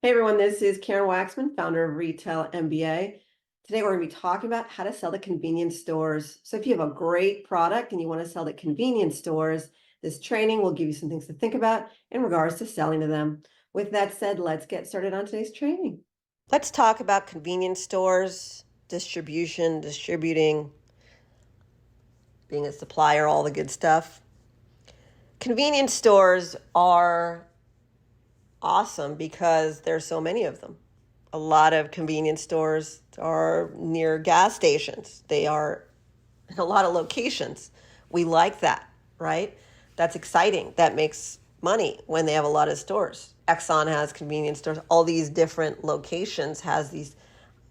Hey everyone, this is Karen Waksman, founder of Retail MBA. Today we're going to be talking about how to sell to convenience stores. So if you have a great product and you want to sell to convenience stores, this training will give you some things to think about in regards to selling to them. With that said, let's get started on today's training. Let's talk about convenience stores, distribution, distributing, being a supplier, all the good stuff. Convenience stores are awesome because there's so many of them. A lot of convenience stores are near gas stations. They are in a lot of locations. We like that, right? That's exciting. That makes money when they have a lot of stores. Exxon has convenience stores. All these different locations has these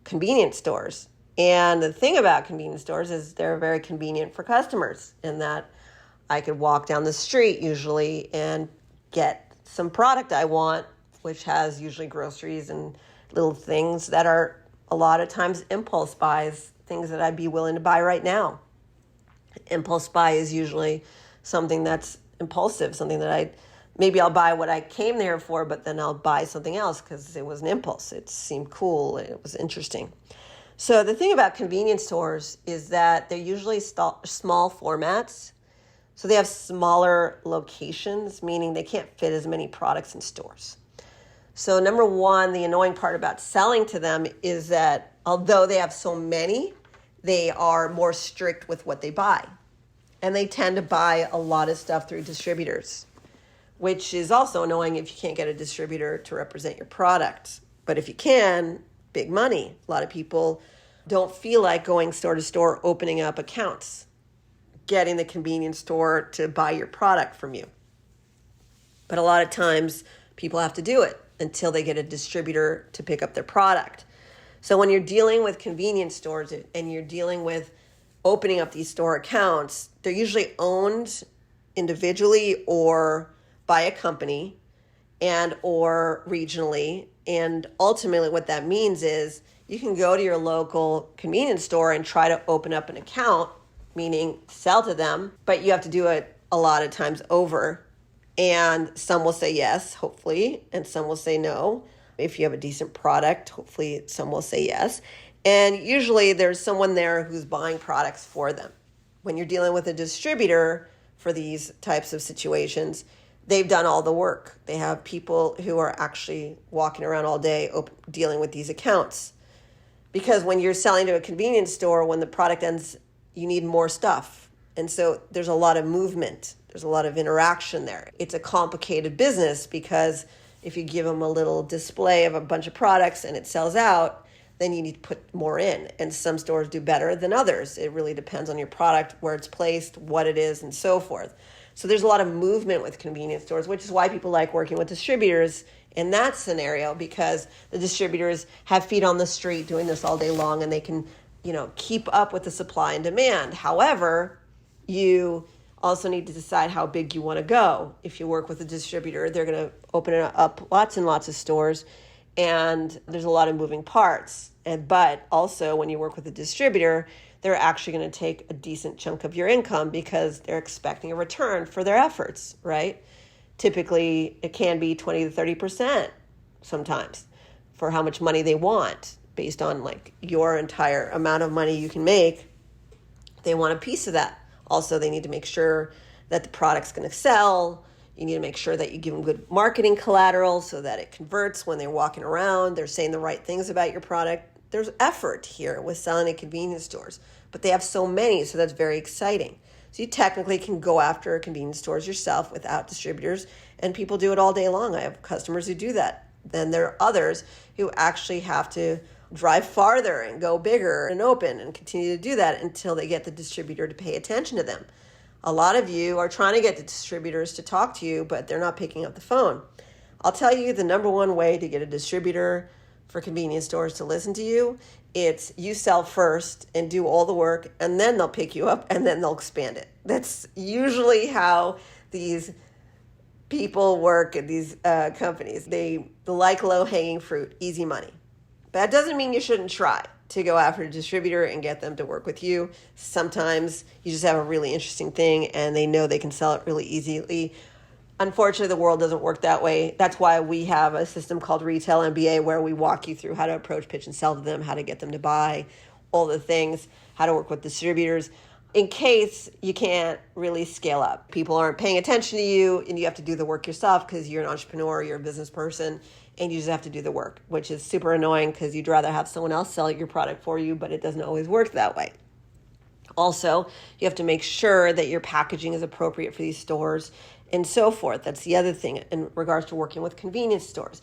convenience stores. And the thing about convenience stores is they're very convenient for customers in that I could walk down the street usually and get some product I want, which has usually groceries and little things that are a lot of times impulse buys, things that I'd be willing to buy right now. Impulse buy is usually something that's impulsive, something that maybe I'll buy what I came there for, but then I'll buy something else because it was an impulse. It seemed cool. It was interesting. So the thing about convenience stores is that they're usually small formats. So they have smaller locations, meaning they can't fit as many products in stores. So number one, the annoying part about selling to them is that although they have so many, they are more strict with what they buy. And they tend to buy a lot of stuff through distributors, which is also annoying if you can't get a distributor to represent your product. But if you can, big money. A lot of people don't feel like going store to store, opening up accounts, getting the convenience store to buy your product from you. But a lot of times people have to do it until they get a distributor to pick up their product. So when you're dealing with convenience stores and you're dealing with opening up these store accounts, they're usually owned individually or by a company and or regionally. And ultimately what that means is you can go to your local convenience store and try to open up an account, meaning sell to them, but you have to do it a lot of times over. And some will say yes, hopefully, and some will say no. If you have a decent product, hopefully some will say yes. And usually there's someone there who's buying products for them. When you're dealing with a distributor for these types of situations, they've done all the work. They have people who are actually walking around all day dealing with these accounts. Because when you're selling to a convenience store, when the product ends, you need more stuff. And so there's a lot of movement. There's a lot of interaction there. It's a complicated business because if you give them a little display of a bunch of products and it sells out, then you need to put more in. And some stores do better than others. It really depends on your product, where it's placed, what it is, and so forth. So there's a lot of movement with convenience stores, which is why people like working with distributors in that scenario, because the distributors have feet on the street doing this all day long and they can keep up with the supply and demand. However, you also need to decide how big you want to go. If you work with a distributor, they're going to open up lots and lots of stores, and there's a lot of moving parts. But also, when you work with a distributor, they're actually going to take a decent chunk of your income because they're expecting a return for their efforts, right? Typically, it can be 20 to 30% sometimes for how much money they want. Based on like your entire amount of money you can make, they want a piece of that. Also, they need to make sure that the product's going to sell. You need to make sure that you give them good marketing collateral so that it converts when they're walking around. They're saying the right things about your product. There's effort here with selling at convenience stores, but they have so many, so that's very exciting. So you technically can go after convenience stores yourself without distributors, and people do it all day long. I have customers who do that. Then there are others who actually have to drive farther and go bigger and open and continue to do that until they get the distributor to pay attention to them. A lot of you are trying to get the distributors to talk to you, but they're not picking up the phone. I'll tell you the number one way to get a distributor for convenience stores to listen to you. It's you sell first and do all the work, and then they'll pick you up and then they'll expand it. That's usually how these people work at these companies. They like low-hanging fruit, easy money. That doesn't mean you shouldn't try to go after a distributor and get them to work with you. Sometimes you just have a really interesting thing and they know they can sell it really easily. Unfortunately, the world doesn't work that way. That's why we have a system called Retail MBA, where we walk you through how to approach, pitch, and sell to them, how to get them to buy, all the things, how to work with distributors, in case you can't really scale up. People aren't paying attention to you, and you have to do the work yourself because you're an entrepreneur, you're a business person, and you just have to do the work, which is super annoying because you'd rather have someone else sell your product for you, but it doesn't always work that way. Also, you have to make sure that your packaging is appropriate for these stores and so forth. That's the other thing in regards to working with convenience stores.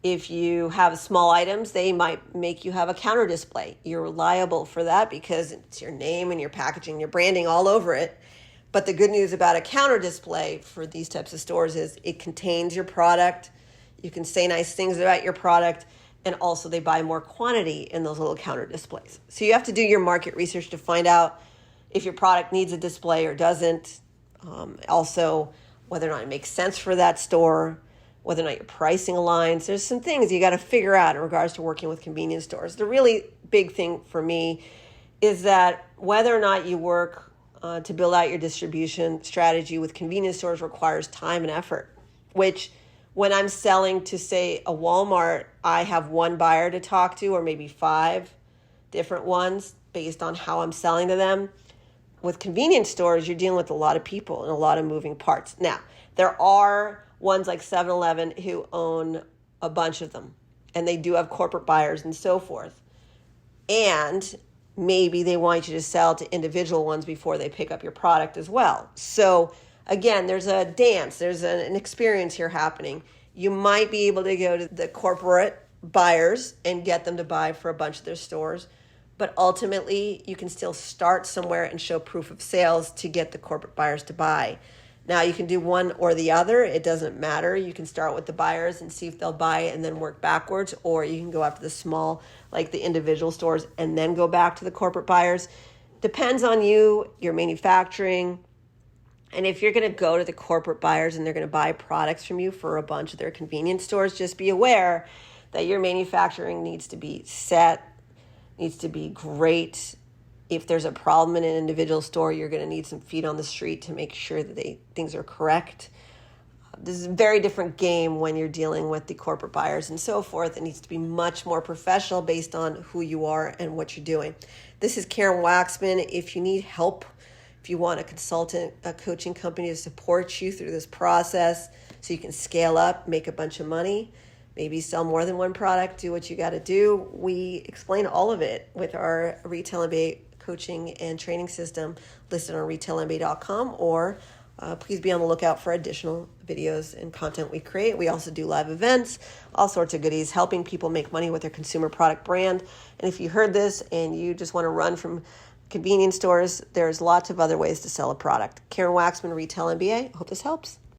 If you have small items, they might make you have a counter display. You're liable for that because it's your name and your packaging, your branding all over it. But the good news about a counter display for these types of stores is it contains your product. You can say nice things about your product, and also they buy more quantity in those little counter displays. So you have to do your market research to find out if your product needs a display or doesn't. Also, whether or not it makes sense for that store, whether or not your pricing aligns. There's some things you got to figure out in regards to working with convenience stores. The really big thing for me is that whether or not you work to build out your distribution strategy with convenience stores requires time and effort, which when I'm selling to, say, a Walmart, I have one buyer to talk to, or maybe 5 different ones based on how I'm selling to them. With convenience stores, you're dealing with a lot of people and a lot of moving parts. Now, there are ones like 7-Eleven who own a bunch of them, and they do have corporate buyers and so forth. And maybe they want you to sell to individual ones before they pick up your product as well. So again, there's a dance, there's an experience here happening. You might be able to go to the corporate buyers and get them to buy for a bunch of their stores, but ultimately you can still start somewhere and show proof of sales to get the corporate buyers to buy. Now you can do one or the other, it doesn't matter. You can start with the buyers and see if they'll buy it and then work backwards, or you can go after the small, like the individual stores, and then go back to the corporate buyers. Depends on you, your manufacturing. And if you're going to go to the corporate buyers and they're going to buy products from you for a bunch of their convenience stores, just be aware that your manufacturing needs to be set, needs to be great. If there's a problem in an individual store, you're going to need some feet on the street to make sure that things are correct. This is a very different game when you're dealing with the corporate buyers and so forth. It needs to be much more professional based on who you are and what you're doing. This is Karen Waksman. If you need help, if you want a consultant, a coaching company to support you through this process so you can scale up, make a bunch of money, maybe sell more than one product, do what you got to do, we explain all of it with our Retail MBA coaching and training system listed on retailmba.com, or please be on the lookout for additional videos and content we create. We also do live events, all sorts of goodies, helping people make money with their consumer product brand. And if you heard this and you just want to run from convenience stores, there's lots of other ways to sell a product. Karen Waksman, Retail MBA. I hope this helps.